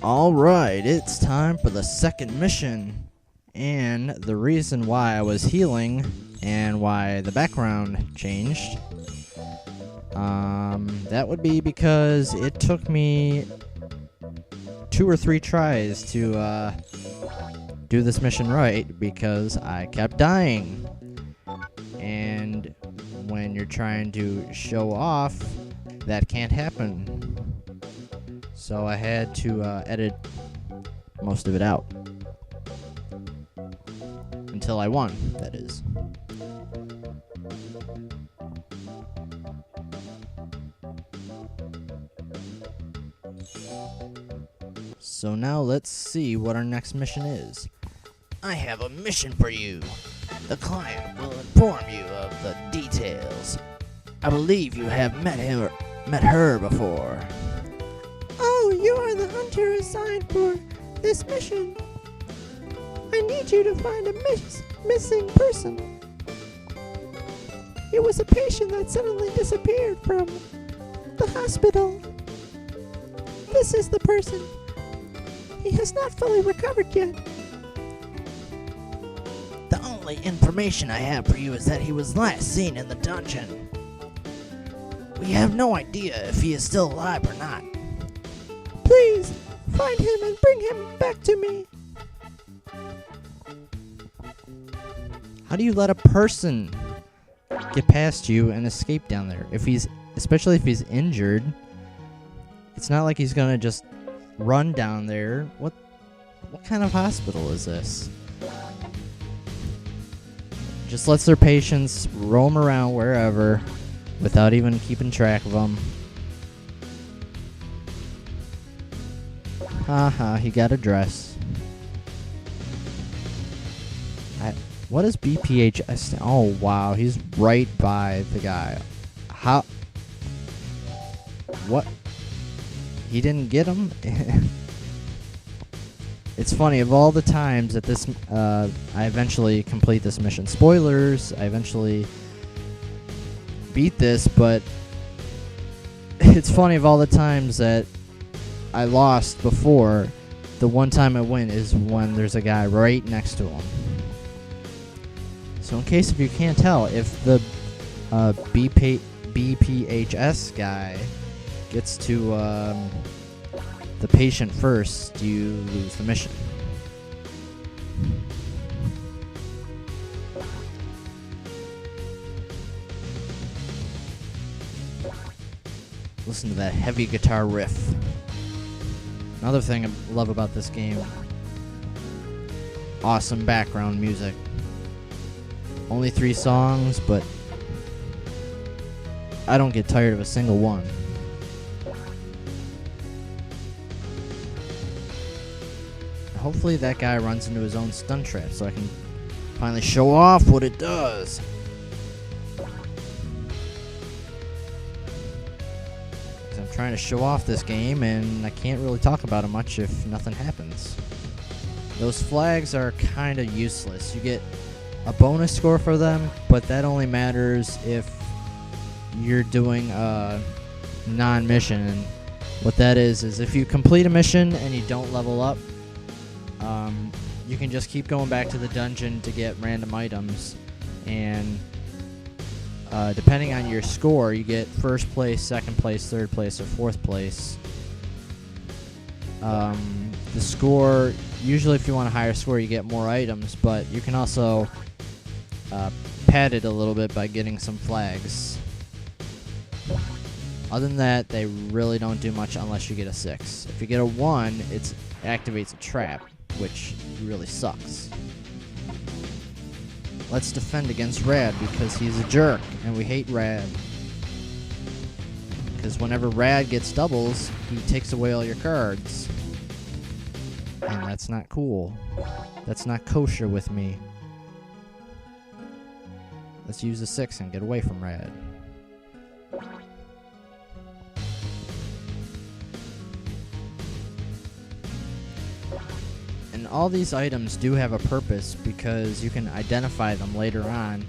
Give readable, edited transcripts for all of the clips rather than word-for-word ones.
Alright, it's time for the second mission. And the reason why I was healing and why the background changed, that would be because it took me 2 or 3 tries to do this mission right because I kept dying. And when you're trying to show off, that can't happen. So I had to edit most of it out. Until I won, that is. So now let's see what our next mission is. I have a mission for you. The client will inform you of the details. I believe you have met her before. Oh, you are the hunter assigned for this mission. I need you to find a missing person. It was a patient that suddenly disappeared from the hospital. This is the person. He has not fully recovered yet. The only information I have for you is that he was last seen in the dungeon. We have no idea if he is still alive or not. Please, find him and bring him back to me. How do you let a person get past you and escape down there? Especially if he's injured, it's not like he's gonna just run down there. What kind of hospital is this? Just lets their patients roam around wherever without even keeping track of them. Haha, he got a dress. What is PHS? Oh, wow, he's right by the guy. How? What? He didn't get him? It's funny, of all the times that this, I eventually complete this mission. Spoilers, I eventually beat this, but it's funny, of all the times that I lost before, the one time I win is when there's a guy right next to him. So in case if you can't tell, if the BPHS guy gets to the patient first, you lose the mission. Listen to that heavy guitar riff. Another thing I love about this game, awesome background music. Only 3 songs, but I don't get tired of a single one. Hopefully that guy runs into his own stun trap so I can finally show off what it does. I'm trying to show off this game and I can't really talk about it much if nothing happens. Those flags are kind of useless. You get a bonus score for them, but that only matters if you're doing a non-mission. And what that is if you complete a mission and you don't level up, you can just keep going back to the dungeon to get random items, and depending on your score, you get first place, second place, third place, or fourth place. The score, usually if you want a higher score, you get more items, but you can also pad it a little bit by getting some flags. Other than that, they really don't do much unless you get a 6. If you get a 1, it activates a trap, which really sucks. Let's defend against Rad because he's a jerk and we hate Rad. Because whenever Rad gets doubles, he takes away all your cards. And that's not cool. That's not kosher with me. Let's use a 6 and get away from Rad. And all these items do have a purpose because you can identify them later on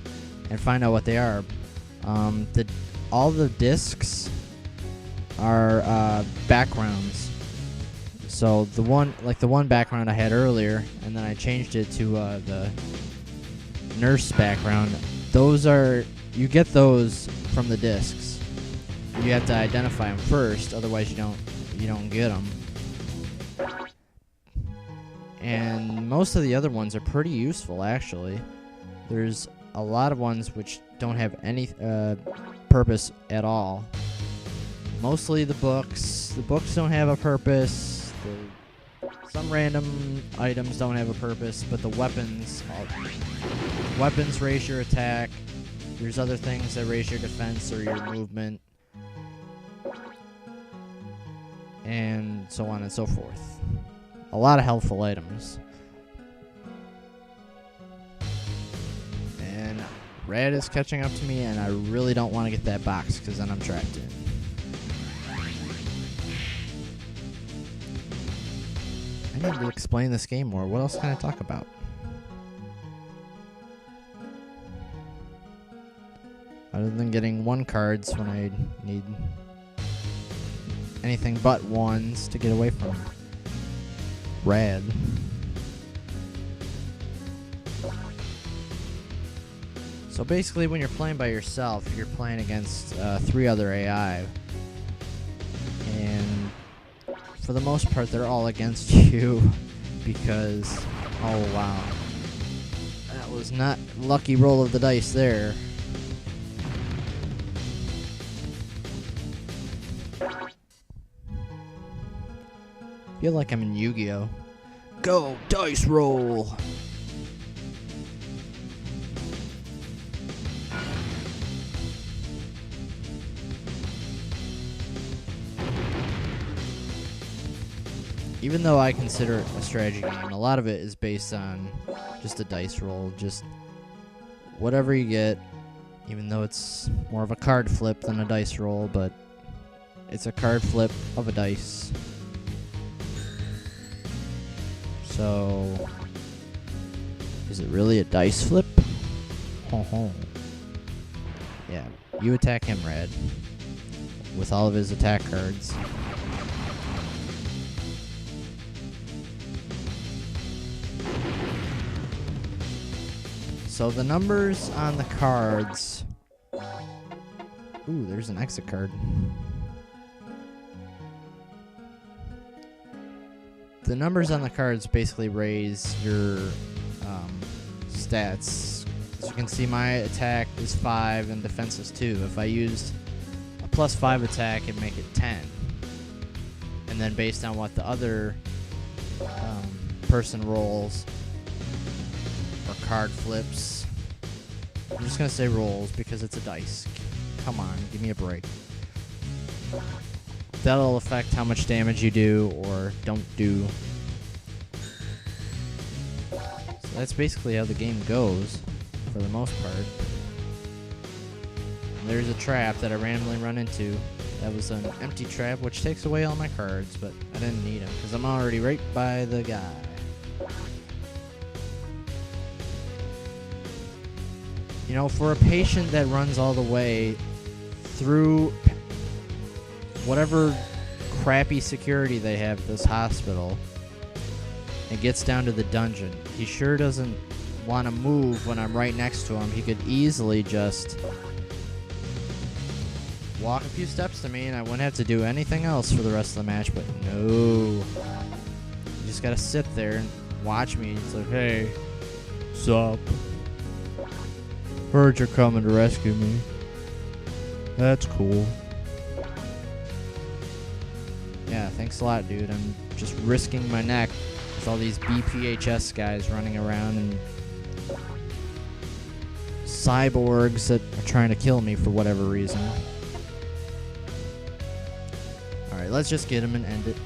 and find out what they are. All the discs are backgrounds. So the one background I had earlier, and then I changed it to the nurse background. You get those from the discs. You have to identify them first, otherwise you don't get them. And most of the other ones are pretty useful, actually. There's a lot of ones which don't have any purpose at all. Mostly the books. The books don't have a purpose. Some random items don't have a purpose, but the weapons raise your attack. There's other things that raise your defense or your movement, and so on and so forth. A lot of helpful items. And Red is catching up to me, and I really don't want to get that box because then I'm trapped in. I need to explain this game more. What else can I talk about? Other than getting 1 cards when I need anything but 1s to get away from Rad. So basically when you're playing by yourself, you're playing against 3 other AI. And for the most part, they're all against you because, oh wow, that was not lucky roll of the dice there. Feel like I'm in Yu-Gi-Oh! Go, dice roll! Even though I consider it a strategy game, a lot of it is based on just a dice roll, just whatever you get, even though it's more of a card flip than a dice roll, but it's a card flip of a dice. So, is it really a dice flip? Ho. Yeah, you attack him, Red, with all of his attack cards. So the numbers on the cards... Ooh, there's an exit card. The numbers on the cards basically raise your stats. As you can see, my attack is 5 and defense is 2. If I used a +5 attack, it'd make it 10. And then based on what the other person rolls, or card flips, I'm just going to say rolls because it's a dice. Come on, give me a break. That'll affect how much damage you do or don't do. So that's basically how the game goes, for the most part. And there's a trap that I randomly run into. That was an empty trap, which takes away all my cards, but I didn't need them, because I'm already right by the guy. You know, for a patient that runs all the way through whatever crappy security they have at this hospital and gets down to the dungeon, he sure doesn't want to move when I'm right next to him. He could easily just walk a few steps to me and I wouldn't have to do anything else for the rest of the match, but no. You just gotta sit there and watch me. It's like, hey, sup? Heard you're coming to rescue me. That's cool. Yeah, thanks a lot, dude. I'm just risking my neck with all these PHS guys running around and cyborgs that are trying to kill me for whatever reason. Alright, let's just get him and end it.